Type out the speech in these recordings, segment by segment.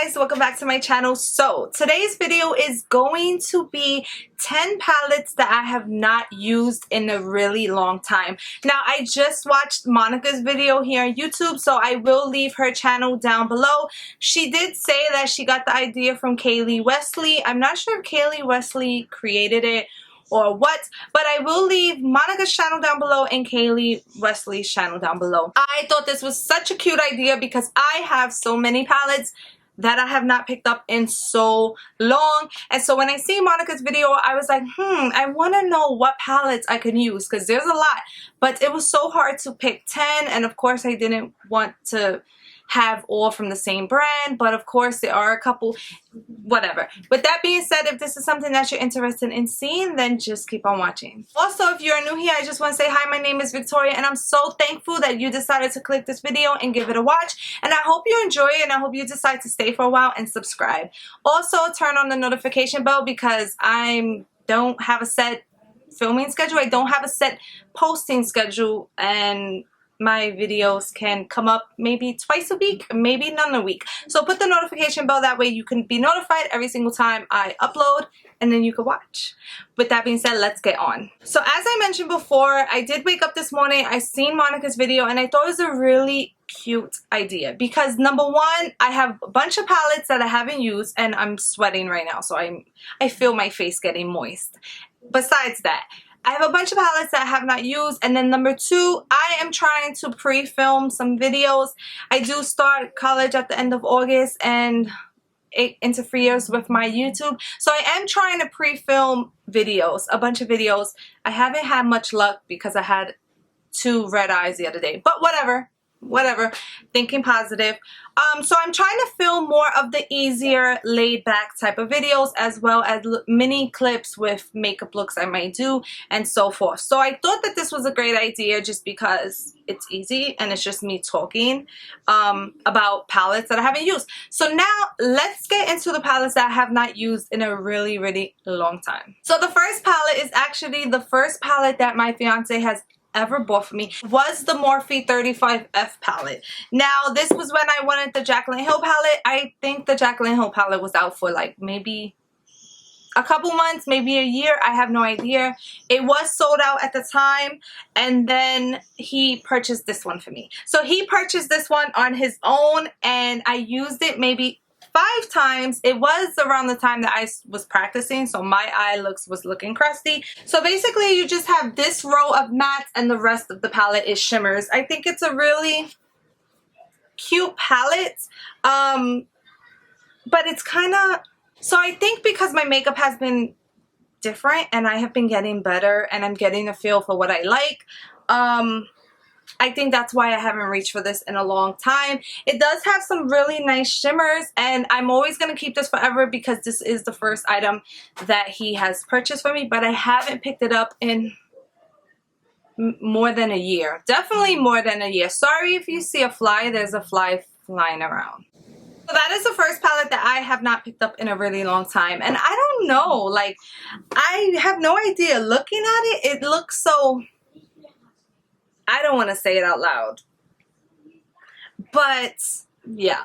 guys, welcome back to my channel. So today's video is going to be 10 palettes that I have not used in a really long time. Now I just watched Monica's video here on YouTube, so I will leave her channel down below. She did say that she got the idea from Kaylee Wesley. I'm not sure if Kaylee Wesley created it or what, but I will leave Monica's channel down below and Kaylee Wesley's channel down below. I thought this was such a cute idea because I have so many palettes that I have not picked up in so long, and so when I see Monica's video I was like, I want to know what palettes I can use because there's a lot, but it was so hard to pick 10, and of course I didn't want to have all from the same brand, but of course there are a couple, whatever. With that being said, if this is something that you're interested in seeing, then just keep on watching. Also, if you're new here, I just want to say hi, my name is Victoria, and I'm so thankful that you decided to click this video and give it a watch, and I hope you enjoy it, and I hope you decide to stay for a while and subscribe. Also, turn on the notification bell because I don't have a set filming schedule, I don't have a set posting schedule, and my videos can come up maybe twice a week, maybe none a week. So put the notification bell, that way you can be notified every single time I upload, and then you can watch. With that being said, let's get on. So as I mentioned before, I did wake up this morning, I seen Monica's video, and I thought it was a really cute idea because number one, I have a bunch of palettes that I haven't used, and I'm sweating right now, so I feel my face getting moist. Besides that, I have a bunch of palettes that I have not used, and then number two, I am trying to pre-film some videos. I do start college at the end of August, and it interferes with my YouTube, so I am trying to pre-film videos, a bunch of videos. I haven't had much luck because I had 2 red eyes the other day, but whatever, thinking positive. So I'm trying to film more of the easier laid back type of videos, as well as mini clips with makeup looks I might do and so forth. So I thought that this was a great idea just because it's easy and it's just me talking about palettes that I haven't used. So now let's get into the palettes that I have not used in a really long time. So the first palette is actually the first palette that my fiance has ever bought for me, was the Morphe 35F palette. Now this was when I wanted the Jaclyn Hill palette. I think the Jaclyn Hill palette was out for like maybe a couple months, maybe a year, I have no idea. It was sold out at the time, and then he purchased this one for me. So he purchased this one on his own, and I used it maybe 5 times. It was around the time that I was practicing, so my eye was looking crusty. So basically you just have this row of mattes and the rest of the palette is shimmers. I think it's a really cute palette, but it's kind of, so I think because my makeup has been different and I have been getting better and I'm getting a feel for what I like, I think that's why I haven't reached for this in a long time. It does have some really nice shimmers, and I'm always going to keep this forever because this is the first item that he has purchased for me, but I haven't picked it up in more than a year. Definitely more than a year. Sorry if you see a fly, there's a fly flying around. So that is the first palette that I have not picked up in a really long time, and I don't know, like, I have no idea. Looking at it, it looks so, I don't want to say it out loud, but yeah,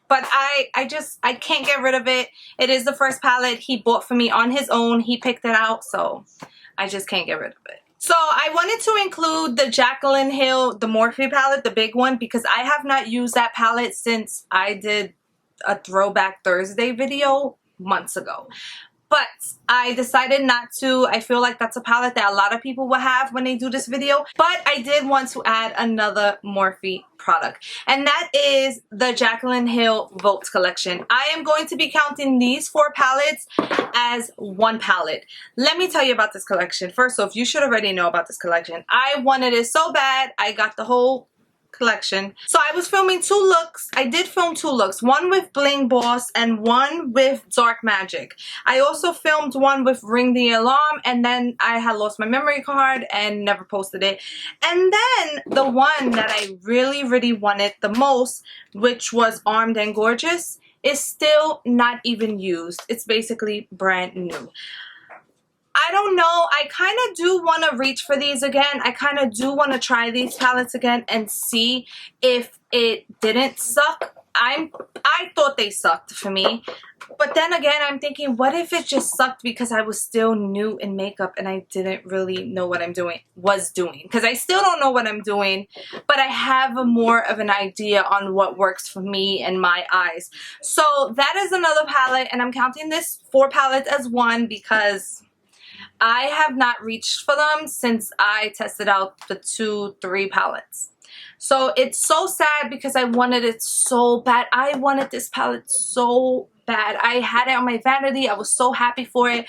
but I can't get rid of it. It is the first palette he bought for me on his own. He picked it out, so I just can't get rid of it. So I wanted to include the Jaclyn Hill, the Morphe palette, the big one, because I have not used that palette since I did a Throwback Thursday video months ago. But I decided not to. I feel like that's a palette that a lot of people will have when they do this video. But I did want to add another Morphe product, and that is the Jaclyn Hill Votes collection. I am going to be counting these 4 palettes as one palette. Let me tell you about this collection. First off, you should already know about this collection. I wanted it so bad, I got the whole collection. So I was filming 2 looks. I did film 2 looks, one with Bling Boss and one with Dark Magic. I also filmed one with Ring the Alarm, and then I had lost my memory card and never posted it. And then the one that I really wanted the most, which was Armed and Gorgeous, is still not even used. It's basically brand new. I don't know. I kind of do want to reach for these again. I kind of do want to try these palettes again and see if it didn't suck I thought they sucked for me. But then again, I'm thinking, what if it just sucked because I was still new in makeup and I didn't really know what was doing. Because I still don't know what I'm doing, but I have more of an idea on what works for me and my eyes. So that is another palette, and I'm counting this 4 palettes as one because I have not reached for them since I tested out the 2-3 palettes. So it's so sad because I wanted it so bad. I wanted this palette so bad. I had it on my vanity. I was so happy for it.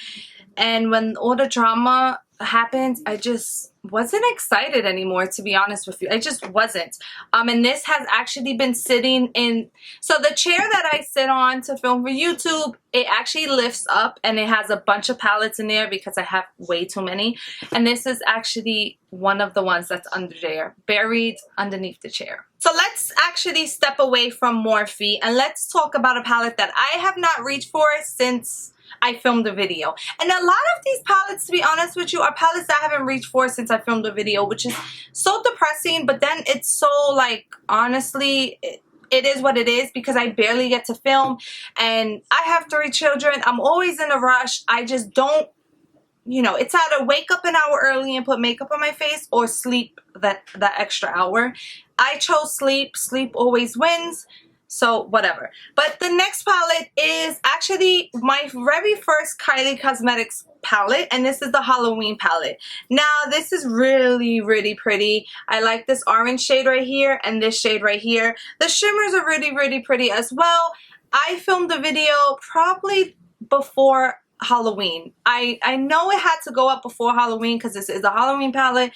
And when all the drama happened, I just wasn't excited anymore, to be honest with you. I just wasn't. And this has actually been sitting in, so the chair that I sit on to film for YouTube, it actually lifts up and it has a bunch of palettes in there because I have way too many. And this is actually one of the ones that's under there, buried underneath the chair. So let's actually step away from Morphe and let's talk about a palette that I have not reached for since I filmed a video. And a lot of these palettes, to be honest with you, are palettes that I haven't reached for since I filmed a video, which is so depressing. But then it's so, like, honestly, it is what it is because I barely get to film and I have 3 children. I'm always in a rush. I just don't, you know, it's either wake up an hour early and put makeup on my face or sleep that extra hour. I chose sleep. Sleep always wins. So whatever. But the next palette is actually my very first Kylie Cosmetics palette, and this is the Halloween palette. Now this is really, really pretty. I like this orange shade right here and this shade right here. The shimmers are really, really pretty as well. I filmed the video probably before Halloween. I know it had to go up before Halloween because this is a Halloween palette,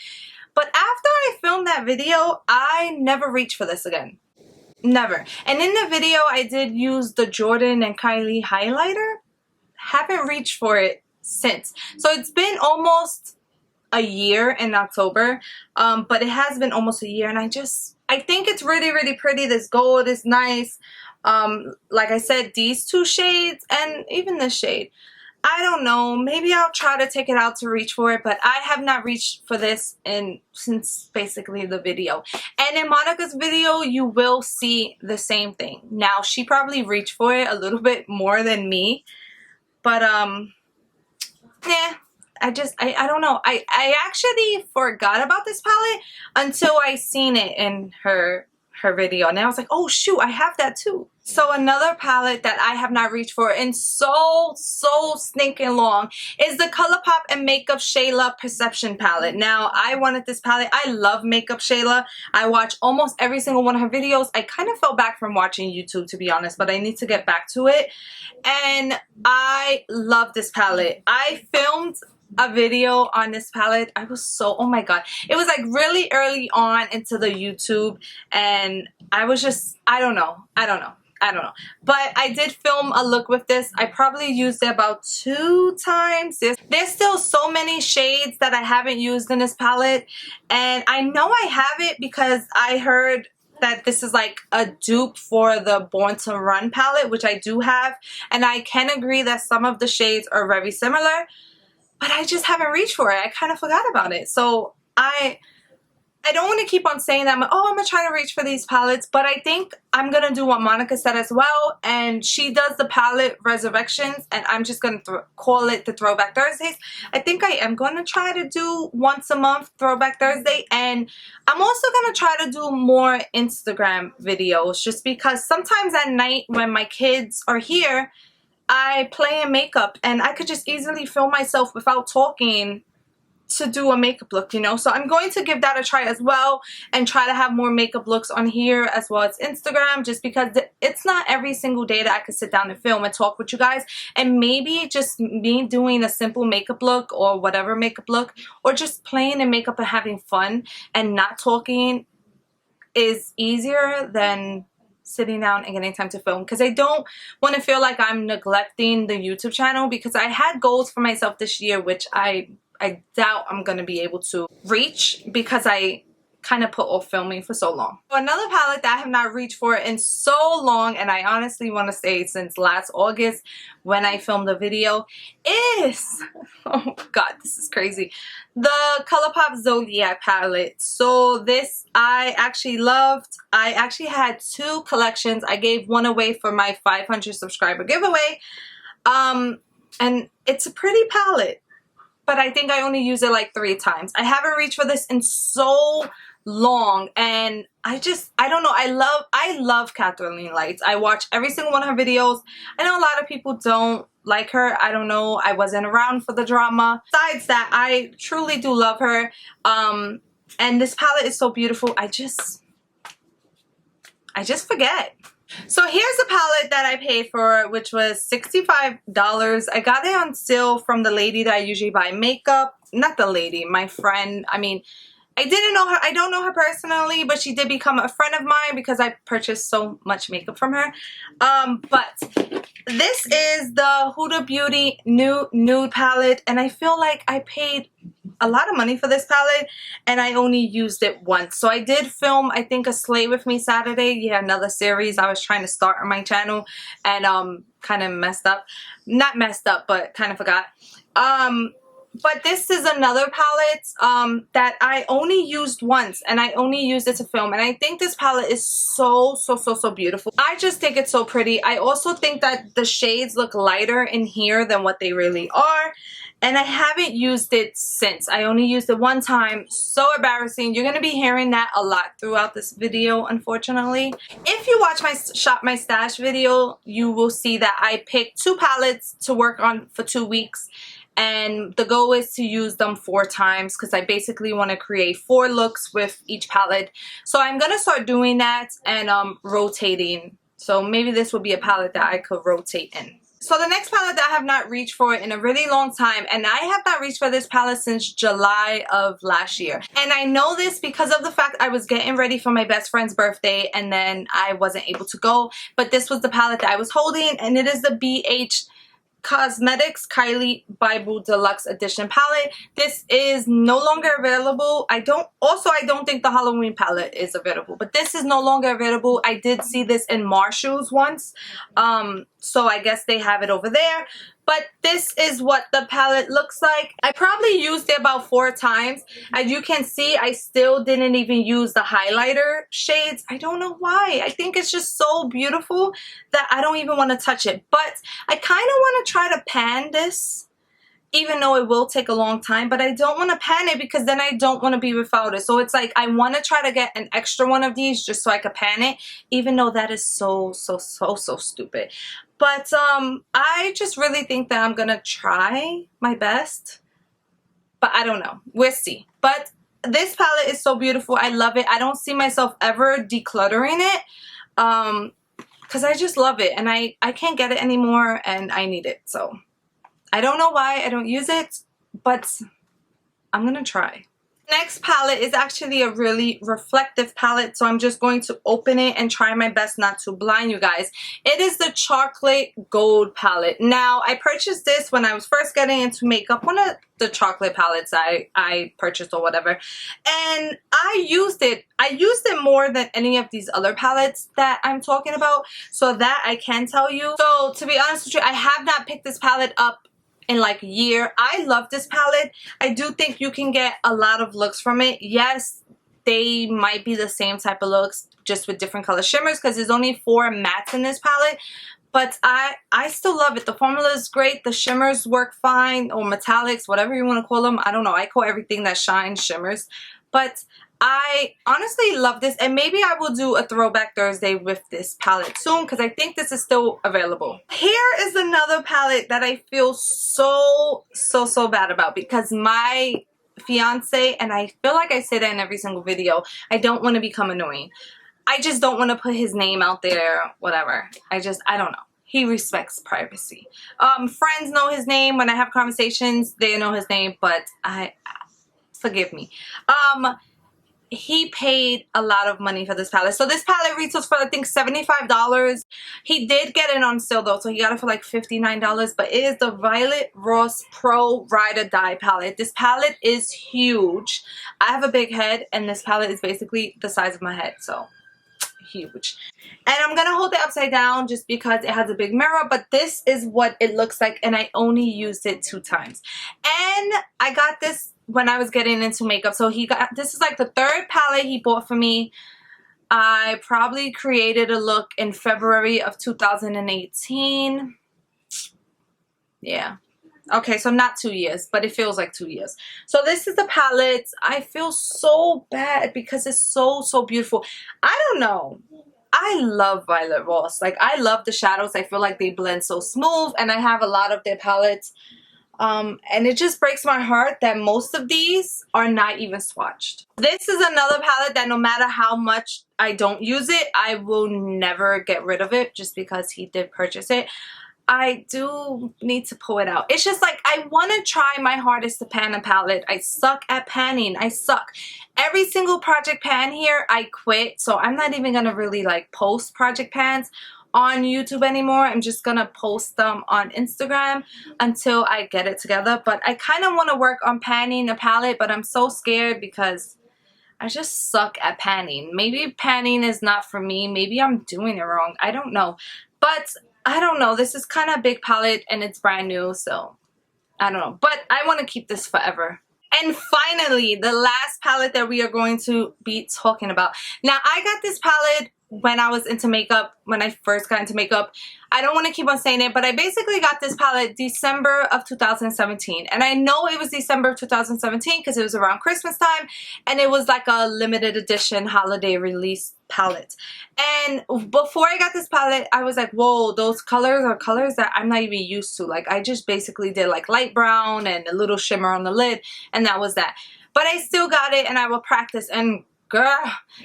but after I filmed that video, I never reached for this again. Never. And in the video, I did use the Jordan and Kylie highlighter. Haven't reached for it since. So it's been almost a year in October. But it has been almost a year. And I think it's really, really pretty. This gold is nice. Like I said, these 2 shades and even this shade. I don't know. Maybe I'll try to take it out to reach for it, but I have not reached for this since basically the video. And in Monica's video, you will see the same thing. Now, she probably reached for it a little bit more than me, but yeah. I don't know. I actually forgot about this palette until I seen it in her video, and I was like, oh shoot, I have that too. So another palette that I have not reached for in so stinking long is the Colourpop and Makeup Shayla Perception palette. Now, I wanted this palette. I love Makeup Shayla. I watch almost every single one of her videos. I kind of fell back from watching YouTube, to be honest, but I need to get back to it. And I love this palette. I filmed a video on this palette. I was so, oh my god, it was like really early on into the YouTube, and I was just, I don't know, but I did film a look with this. I probably used it about 2 times. There's still so many shades that I haven't used in this palette, and I know I have it because I heard that this is like a dupe for the Born to Run palette, which I do have, and I can agree that some of the shades are very similar. But I just haven't reached for it. I kind of forgot about it. So I don't want to keep on saying that, oh, I'm going to try to reach for these palettes. But I think I'm going to do what Monica said as well. And she does the palette resurrections. And I'm just going to call it the Throwback Thursdays. I think I am going to try to do once a month Throwback Thursday. And I'm also going to try to do more Instagram videos. Just because sometimes at night when my kids are here, I play in makeup and I could just easily film myself without talking to do a makeup look, you know. So I'm going to give that a try as well and try to have more makeup looks on here as well as Instagram, just because it's not every single day that I could sit down and film and talk with you guys. And maybe just me doing a simple makeup look or whatever makeup look, or just playing in makeup and having fun and not talking is easier than sitting down and getting time to film, because I don't want to feel like I'm neglecting the YouTube channel, because I had goals for myself this year which I doubt I'm going to be able to reach, because I kind of put off filming for so long. So another palette that I have not reached for in so long, and I honestly want to say since last August when I filmed the video, is, oh god, this is crazy, the Colourpop Zodiac palette. So this I actually loved. I actually had 2 collections. I gave one away for my 500 subscriber giveaway. And it's a pretty palette, but I think I only used it like 3 times. I haven't reached for this in so long, and I don't know, I love Kathleen Lights. I watch every single one of her videos. I know a lot of people don't like her. I don't know, I wasn't around for the drama. Besides that, I truly do love her. And this palette is so beautiful. I just forget. So here's the palette that I paid for, which was $65. I got it on sale from the lady that I usually buy makeup. Not the lady, my friend. I mean, I didn't know her. I don't know her personally, but she did become a friend of mine because I purchased so much makeup from her. But this is the Huda Beauty Nude palette, and I feel like I paid a lot of money for this palette and I only used it once. So I did film, I think, a Slay With Me Saturday. Yeah, another series I was trying to start on my channel and kind of messed up. Not messed up, but kind of forgot. But this is another palette that I only used once, and I only used it to film, and I think this palette is so beautiful. I just think it's so pretty. I also think that the shades look lighter in here than what they really are, and I haven't used it since. I only used it one time. So embarrassing. You're going to be hearing that a lot throughout this video, unfortunately. If you watch my Shop My Stash video, you will see that I picked 2 palettes to work on for 2 weeks. And the goal is to use them 4 times because I basically want to create 4 looks with each palette. So I'm going to start doing that and rotating. So maybe this will be a palette that I could rotate in. So the next palette that I have not reached for in a really long time, and I have not reached for this palette since July of last year. And I know this because of the fact I was getting ready for my best friend's birthday and then I wasn't able to go. But this was the palette that I was holding, and it is the BH Cosmetics Kylie Bybel Deluxe Edition palette. This is no longer available. I don't think the Halloween palette is available, but this is no longer available. I did see this in Marshall's once, so I guess they have it over there. But this is what the palette looks like. I probably used it about 4 times. As you can see, I still didn't even use the highlighter shades. I don't know why. I think it's just so beautiful that I don't even want to touch it. But I kind of want to try to pan this, even though it will take a long time. But I don't want to pan it because then I don't want to be without it. So it's like I want to try to get an extra one of these just so I could pan it, even though that is so stupid. But I just really think that I'm gonna try my best, but I don't know, we'll see. But this palette is so beautiful. I love it. I don't see myself ever decluttering it because I just love it, and I can't get it anymore and I need it. So I don't know why I don't use it, but I'm gonna try. Next palette is actually a really reflective palette, so I'm just going to open it and try my best not to blind you guys. It is the Chocolate Gold palette. Now, I purchased this when I was first getting into makeup, one of the chocolate palettes I purchased or whatever, and I used it more than any of these other palettes that I'm talking about, so that I can tell you. So to be honest with you, I have not picked this palette up in like a year. I love this palette. I do think you can get a lot of looks from it. Yes, they might be the same type of looks, just with different color shimmers, because there's only 4 mattes in this palette. But I still love it. The formula is great. The shimmers work fine, or metallics, whatever you want to call them. I don't know. I call everything that shines shimmers. But I honestly love this, and maybe I will do a throwback Thursday with this palette soon because I think this is still available. Here is another palette that I feel so bad about because my fiance, and I feel like I say that in every single video, I don't want to become annoying. I just don't want to put his name out there, whatever. I don't know. He respects privacy. Friends know his name. When I have conversations, they know his name, but forgive me. he paid a lot of money for this palette. So this palette retails for I think $75. He did get it on sale though, so he got it for like $59. But it is the Violet Ross Pro Ride or Die palette. This palette is huge. I have a big head and this palette is basically the size of my head, so huge. And I'm gonna hold it upside down just because it has a big mirror, but this is what it looks like, and I only used it 2 times. And I got this when I was getting into makeup. So this is like the 3rd palette he bought for me. I probably created a look in February of 2018. Yeah. Okay, so not 2 years, but it feels like 2 years. So this is the palette. I feel so bad because it's so beautiful. I don't know. I love Violet Ross. Like, I love the shadows. I feel like they blend so smooth, and I have a lot of their palettes. And it just breaks my heart that most of these are not even swatched. This is another palette that no matter how much I don't use it, I will never get rid of it just because he did purchase it. I do need to pull it out. It's just like I want to try my hardest to pan a palette. I suck at panning. I suck. Every single project pan here, I quit. So I'm not even going to really like post project pans on YouTube anymore. I'm just gonna post them on Instagram until I get it together. But I kind of want to work on panning a palette, but I'm so scared because I just suck at panning. Maybe panning is not for me. Maybe I'm doing it wrong. I don't know. But I don't know. This is kind of a big palette and it's brand new, so I don't know. But I want to keep this forever. And finally, the last palette that we are going to be talking about. Now, I got this palette when I was into makeup, when I first got into makeup. I don't want to keep on saying it, but I basically got this palette December of 2017. And I know it was December of 2017 because it was around Christmas time, and it was like a limited edition holiday release palette. And before I got this palette, I was like, whoa, those colors are colors that I'm not even used to. Like, I just basically did like light brown and a little shimmer on the lid, and that was that. But I still got it, and I will practice. And girl,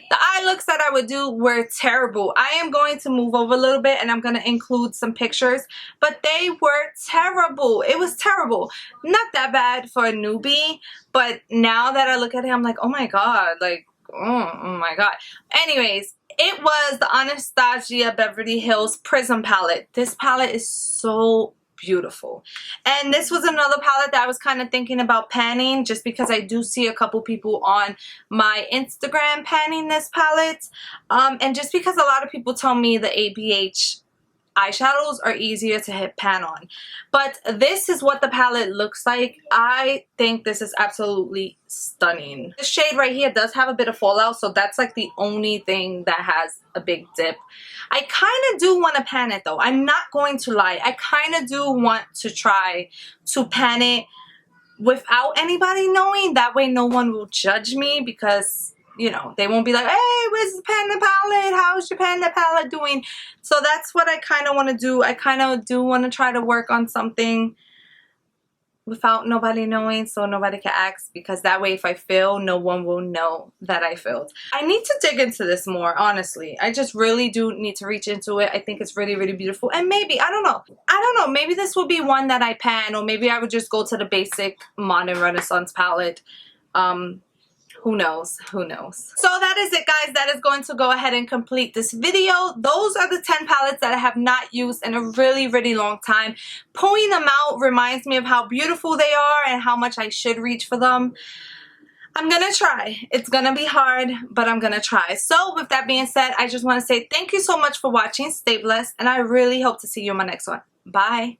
the eye looks that I would do were terrible. I am going to move over a little bit and I'm going to include some pictures, but they were terrible. It was terrible. Not that bad for a newbie, but now that I look at it, I'm like, oh my god, like, oh my god. Anyways, it was the Anastasia Beverly Hills Prism palette. This palette is so beautiful. And this was another palette that I was kind of thinking about panning, just because I do see a couple people on my Instagram panning this palette. And just because a lot of people tell me the ABH eyeshadows are easier to hit pan on. But this is what the palette looks like. I think this is absolutely stunning. This shade right here does have a bit of fallout, so that's like the only thing that has a big dip. I kind of do want to pan it though. I'm not going to lie. I kind of do want to try to pan it without anybody knowing. That way no one will judge me, because you know, they won't be like, hey, where's the Panda palette? How's your Panda palette doing? So that's what I kind of want to do. I kind of do want to try to work on something without nobody knowing, so nobody can ask, because that way if I fail, no one will know that I failed. I need to dig into this more, honestly. I just really do need to reach into it. I think it's really, really beautiful. And maybe, I don't know, maybe this will be one that I pan, or maybe I would just go to the basic Modern Renaissance palette. Who knows? Who knows? So that is it, guys. That is going to go ahead and complete this video. Those are the 10 palettes that I have not used in a really, really long time. Pulling them out reminds me of how beautiful they are and how much I should reach for them. I'm gonna try. It's gonna be hard, but I'm gonna try. So with that being said, I just want to say thank you so much for watching. Stay blessed, and I really hope to see you in my next one. Bye.